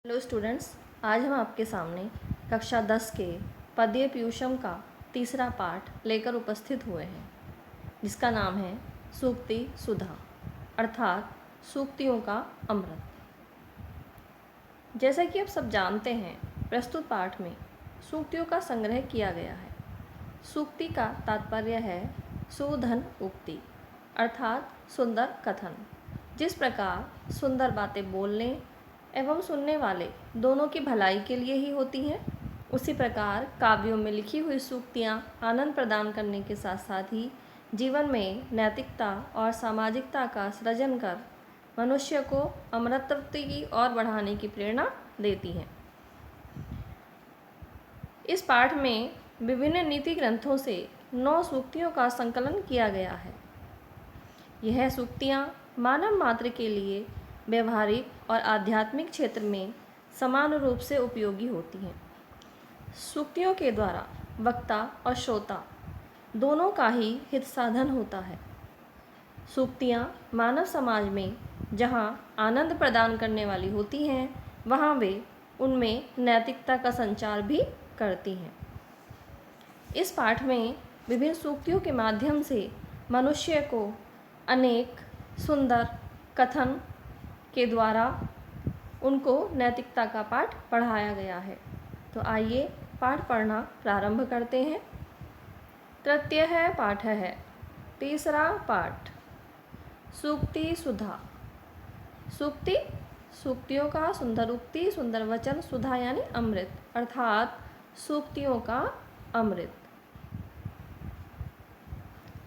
Hello students, आज हम आपके सामने कक्षा 10 के पद्य पीयूषम का तीसरा पाठ लेकर उपस्थित हुए हैं, जिसका नाम है सूक्ति सुधा अर्थात सूक्तियों का अमृत। जैसा कि आप सब जानते हैं, प्रस्तुत पाठ में सूक्तियों का संग्रह किया गया है। सूक्ति का तात्पर्य है सुधन उक्ति अर्थात सुंदर कथन। जिस प्रकार सुंदर बातें बोलने एवं सुनने वाले दोनों की भलाई के लिए ही होती हैं, उसी प्रकार काव्यों में लिखी हुई सूक्तियाँ आनंद प्रदान करने के साथ साथ ही जीवन में नैतिकता और सामाजिकता का सृजन कर मनुष्य को अमरत्व की ओर बढ़ाने की प्रेरणा देती हैं। इस पाठ में विभिन्न नीति ग्रंथों से 9 सूक्तियों का संकलन किया गया है। यह सूक्तियाँ मानव मात्र के लिए व्यवहारिक और आध्यात्मिक क्षेत्र में समान रूप से उपयोगी होती हैं। सूक्तियों के द्वारा वक्ता और श्रोता दोनों का ही हित साधन होता है। सूक्तियाँ मानव समाज में जहाँ आनंद प्रदान करने वाली होती हैं, वहाँ वे उनमें नैतिकता का संचार भी करती हैं। इस पाठ में विभिन्न सूक्तियों के माध्यम से मनुष्य को अनेक सुंदर कथन के द्वारा उनको नैतिकता का पाठ पढ़ाया गया है। तो आइए पाठ पढ़ना प्रारंभ करते हैं। तृतीय है पाठ है तीसरा पाठ सूक्ति सुधा। सूक्ति सूक्तियों का सुंदर उक्ति, सुंदर वचन, सुधा यानी अमृत अर्थात सूक्तियों का अमृत।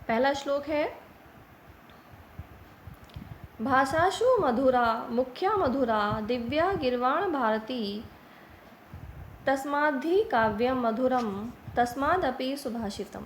पहला श्लोक है भाषासु मधुरा मुख्या मधुरा दिव्या गिर्वाण भारती तस्माद्धि काव्यम मधुरम तस्मादपि सुभाषितम।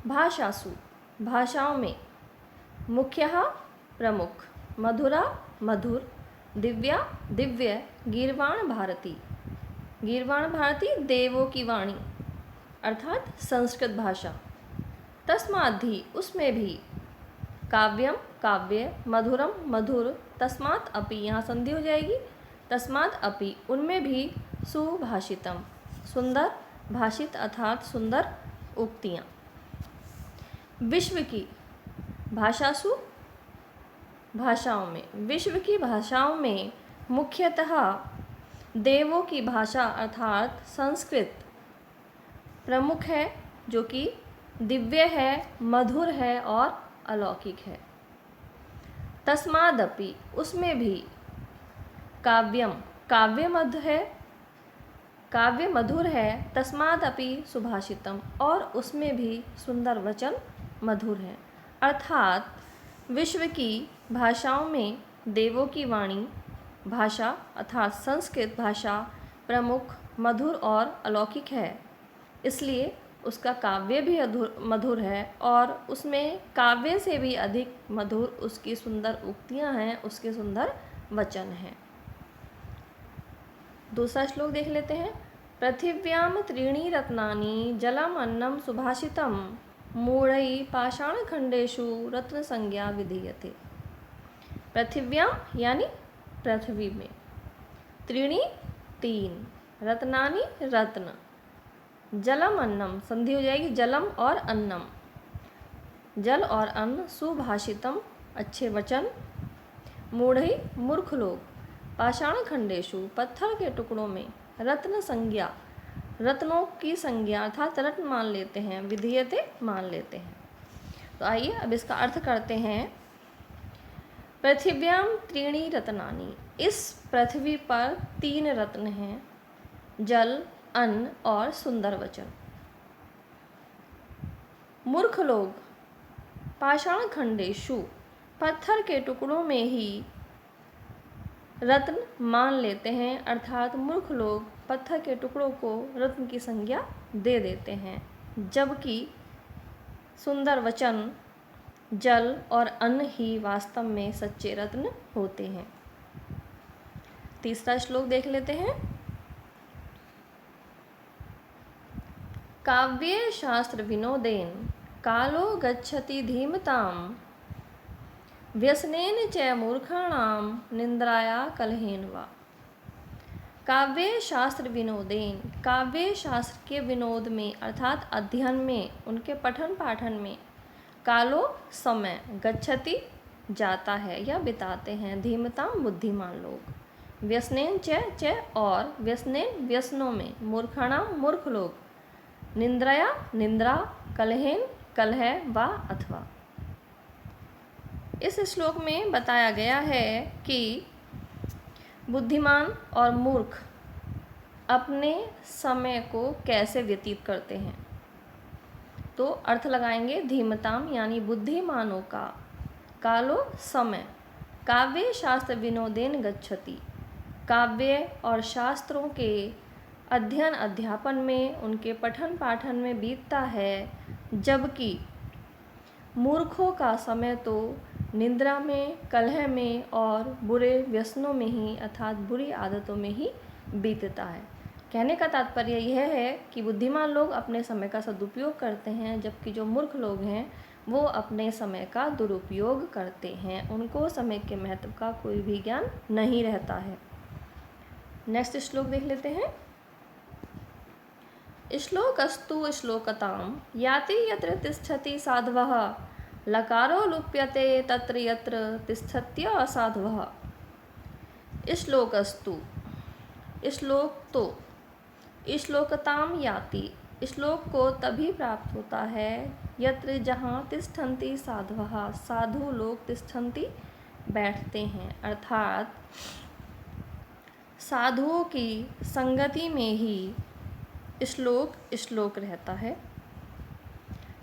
भाषासु भाषाओं में, मुख्यः प्रमुख, मधुरा मधुर, दिव्या दिव्य, गिर्वाण भारती गिर्वाण भारती देवों की वाणी अर्थात संस्कृत भाषा, तस्माद्धि उसमें भी, काव्यम काव्य, मधुरम मधुर, तस्मात् अपि यहाँ संधि हो जाएगी, तस्मात् अपि उनमें भी, सुभाषितम सुंदर भाषित अर्थात सुंदर उक्तियाँ। विश्व की भाषासु भाषाओं में, विश्व की भाषाओं में मुख्यतः देवों की भाषा अर्थात संस्कृत प्रमुख है, जो कि दिव्य है, मधुर है और अलौकिक है। तस्मादपि उसमें भी, काव्यम काव्य मधुर है, काव्य मधुर है, तस्मादपि सुभाषितम और उसमें भी सुंदर वचन मधुर है। अर्थात विश्व की भाषाओं में देवों की वाणी भाषा अर्थात संस्कृत भाषा प्रमुख, मधुर और अलौकिक है, इसलिए उसका काव्य भी मधुर है और उसमें काव्य से भी अधिक मधुर उसकी सुंदर उक्तियाँ हैं, उसके सुंदर वचन हैं। दूसरा श्लोक देख लेते हैं। पृथिव्याम त्रीणि रत्नानि जलम अन्नम सुभाषितम मूढ़ै पाषाणखंडेषु रत्न संज्ञा विधीयते। पृथिव्याम यानी पृथ्वी में, त्रीणि तीन, रत्नानि रत्न, जलम अन्नम संधि हो जाएगी, जलम और अन्नम, जल और अन्न, सुभाषितम अच्छे वचन, मूढ़ई मूर्ख लोग, पाषाण खंडेशु पत्थर के टुकड़ों में, रत्न संज्ञा रत्नों की संज्ञा अर्थात रत्न मान लेते हैं, विधीयते मान लेते हैं। तो आइए अब इसका अर्थ करते हैं। पृथिव्याम त्रीणि रत्नानि, इस पृथ्वी पर 3 रत्न हैं, जल, अन्न और सुंदर वचन। मूर्ख लोग पाषाण खंडेशु पत्थर के टुकड़ों में ही रत्न मान लेते हैं, अर्थात मूर्ख लोग पत्थर के टुकड़ों को रत्न की संज्ञा दे देते हैं, जबकि सुंदर वचन, जल और अन्न ही वास्तव में सच्चे रत्न होते हैं। तीसरा श्लोक देख लेते हैं। काव्ये शास्त्र विनोदेन कालो गच्छति धीमताम व्यसनेन च मूर्खाणाम निंद्राया कलहेन वा। काव्य शास्त्र विनोदेन, काव्य शास्त्र के विनोद में अर्थात अध्ययन में, उनके पठन पाठन में, कालो समय, गच्छति जाता है या बिताते हैं, धीमताम बुद्धिमान लोग, व्यसनेन च और व्यसनेन व्यसनों में, मूर्खणाम मूर्ख लोग, निंद्रया निंद्रा, कलहेन कलह व अथवा। इस श्लोक में बताया गया है कि बुद्धिमान और मूर्ख अपने समय को कैसे व्यतीत करते हैं। तो अर्थ लगाएंगे, धीमताम यानी बुद्धिमानों का, कालो समय, काव्य शास्त्र विनोदेन गच्छति, काव्य और शास्त्रों के अध्ययन अध्यापन में, उनके पठन पाठन में बीतता है, जबकि मूर्खों का समय तो निंद्रा में, कलह में और बुरे व्यसनों में ही अर्थात बुरी आदतों में ही बीतता है। कहने का तात्पर्य यह है कि बुद्धिमान लोग अपने समय का सदुपयोग करते हैं, जबकि जो मूर्ख लोग हैं वो अपने समय का दुरुपयोग करते हैं, उनको समय के महत्व का कोई भी ज्ञान नहीं रहता है। नेक्स्ट श्लोक देख लेते हैं। श्लोकस्तु श्लोकताम याति यत्र तिष्ठति साधवः, लकारो लुप्यते तत्र यत्र तिष्ठत्य असाधवः। श्लोकस्तु, श्लोक तो, श्लोकताम याति, श्लोक को तभी प्राप्त होता है, यत्र जहाँ तिष्ठन्ति साधवः, साधु लोग तिष्ठन्ति बैठते हैं, अर्थात साधुओं की संगति में ही श्लोक रहता है।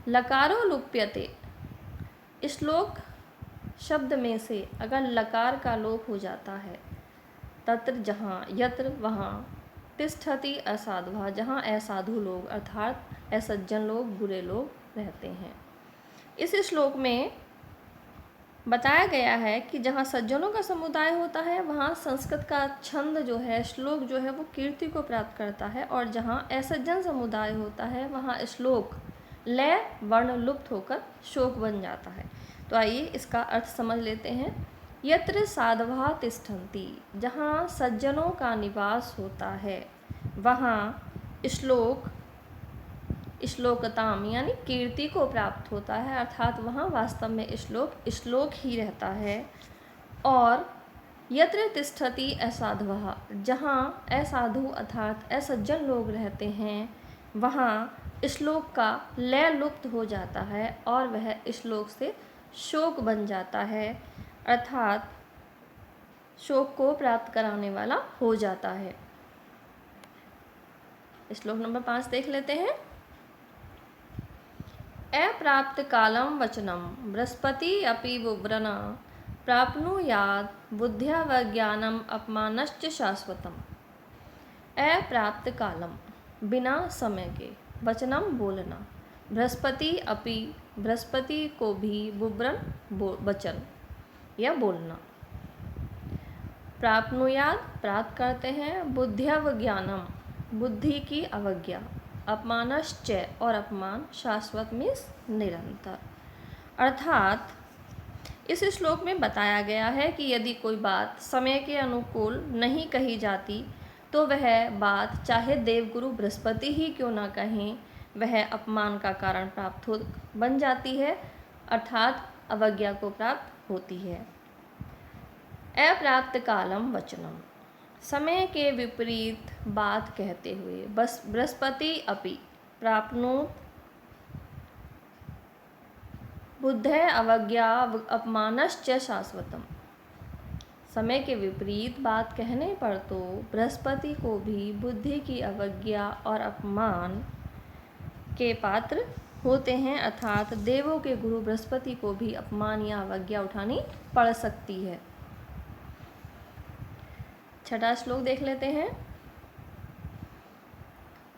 लकारो लुप्यते, श्लोक शब्द में से अगर लकार का लोप हो जाता है, तत्र जहाँ, यत्र वहाँ, तिष्ठति असाधुः, जहाँ असाधु लोग अर्थात असज्जन लोग, बुरे लोग रहते हैं। इस श्लोक में बताया गया है कि जहाँ सज्जनों का समुदाय होता है वहाँ संस्कृत का छंद जो है, श्लोक जो है वो कीर्ति को प्राप्त करता है, और जहाँ असज्जन समुदाय होता है वहाँ श्लोक लय वर्ण लुप्त होकर शोक बन जाता है। तो आइए इसका अर्थ समझ लेते हैं। यत्र साधवः तिष्ठन्ति, जहाँ सज्जनों का निवास होता है वहाँ श्लोक श्लोकताम यानी कीर्ति को प्राप्त होता है, अर्थात वहाँ वास्तव में श्लोक ही रहता है। और यत्र तिष्ठति असाधवः, जहाँ असाधु अर्थात असज्जन लोग रहते हैं वहाँ श्लोक का लय लुप्त हो जाता है और वह श्लोक से शोक बन जाता है, अर्थात शोक को प्राप्त कराने वाला हो जाता है। श्लोक नंबर 5 देख लेते हैं। अप्राप्त कालम वचनम बृहस्पति अपि बुभ्रन, प्राप्नुयात् बुद्ध्या व ज्ञानम अपमानश्च शाश्वतम। अप्राप्त कालम, बिना समय के, वचनम बोलना, बृहस्पति अपि, बृहस्पति को भी, बुभ्रन वचन या बोलना, प्राप्नुयात् प्राप्त करते हैं, बुद्ध्या व ज्ञानम बुद्धि की अवज्ञा, अपमानश्च और अपमान, शाश्वत मीन्स निरंतर। अर्थात इस श्लोक में बताया गया है कि यदि कोई बात समय के अनुकूल नहीं कही जाती तो वह बात चाहे देवगुरु बृहस्पति ही क्यों ना कहें, वह अपमान का कारण बन जाती है, अर्थात अवज्ञा को प्राप्त होती है। अप्राप्त कालम वचनम, समय के विपरीत बात कहते हुए, बस बृहस्पति अपि प्राप्नोत बुद्धे अवज्ञा अपमानश्च शाश्वतम, समय के विपरीत बात कहने पर तो बृहस्पति को भी बुद्धि की अवज्ञा और अपमान के पात्र होते हैं, अर्थात देवों के गुरु बृहस्पति को भी अपमान या अवज्ञा उठानी पड़ सकती है। छठा श्लोक देख लेते हैं।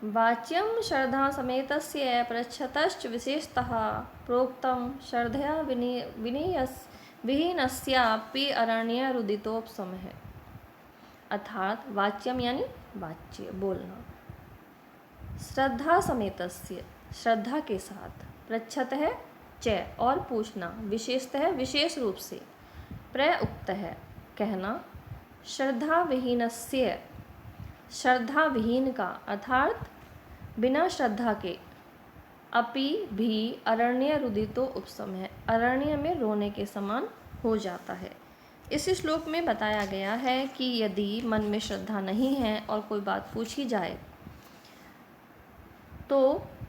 वाच्यम श्रद्धा समेतस्य पृच्छतश्च विशेषतः प्रोक्तम श्रद्धया विहीनस्यापि अरण्य रुदितोपशमः, अर्थात वाच्यम यानी वाच्य बोलना, श्रद्धा समेतस्य श्रद्धा के साथ, पृच्छतः च और पूछना, विशेषतः विशेष रूप से, प्रयुक्त है कहना, श्रद्धा विहीनस्य श्रद्धा विहीन का अर्थात बिना श्रद्धा के अपि भी अरण्य रुदितो उपसम है, अरण्य में रोने के समान हो जाता है। इस श्लोक में बताया गया है कि यदि मन में श्रद्धा नहीं है और कोई बात पूछी जाए तो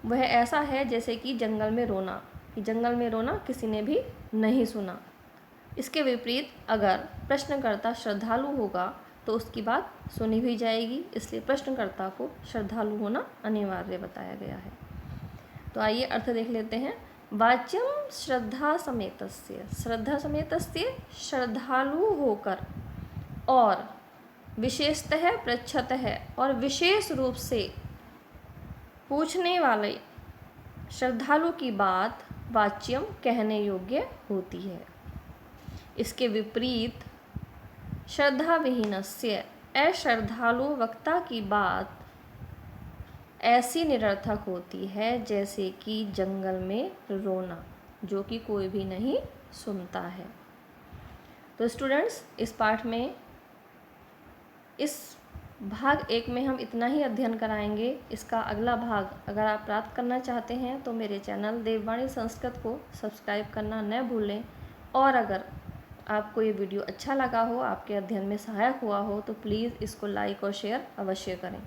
वह ऐसा है जैसे कि जंगल में रोना, कि जंगल में रोना किसी ने भी नहीं सुना। इसके विपरीत अगर प्रश्नकर्ता श्रद्धालु होगा तो उसकी बात सुनी भी जाएगी, इसलिए प्रश्नकर्ता को श्रद्धालु होना अनिवार्य बताया गया है। तो आइए अर्थ देख लेते हैं। वाच्यम श्रद्धा समेतस्य, श्रद्धा समेतस्य श्रद्धालु होकर और विशेषतः पृच्छतः और विशेष रूप से पूछने वाले श्रद्धालु की बात वाच्यम कहने योग्य होती है। इसके विपरीत श्रद्धा विहीनस्य अश्रद्धालु वक्ता की बात ऐसी निरर्थक होती है जैसे कि जंगल में रोना, जो कि कोई भी नहीं सुनता है। तो स्टूडेंट्स, इस पाठ में इस भाग 1 में हम इतना ही अध्ययन कराएंगे। इसका अगला भाग अगर आप प्राप्त करना चाहते हैं तो मेरे चैनल देववाणी संस्कृत को सब्सक्राइब करना न भूलें। और अगर आपको ये वीडियो अच्छा लगा हो, आपके अध्ययन में सहायक हुआ हो, तो प्लीज़ इसको लाइक और शेयर अवश्य करें।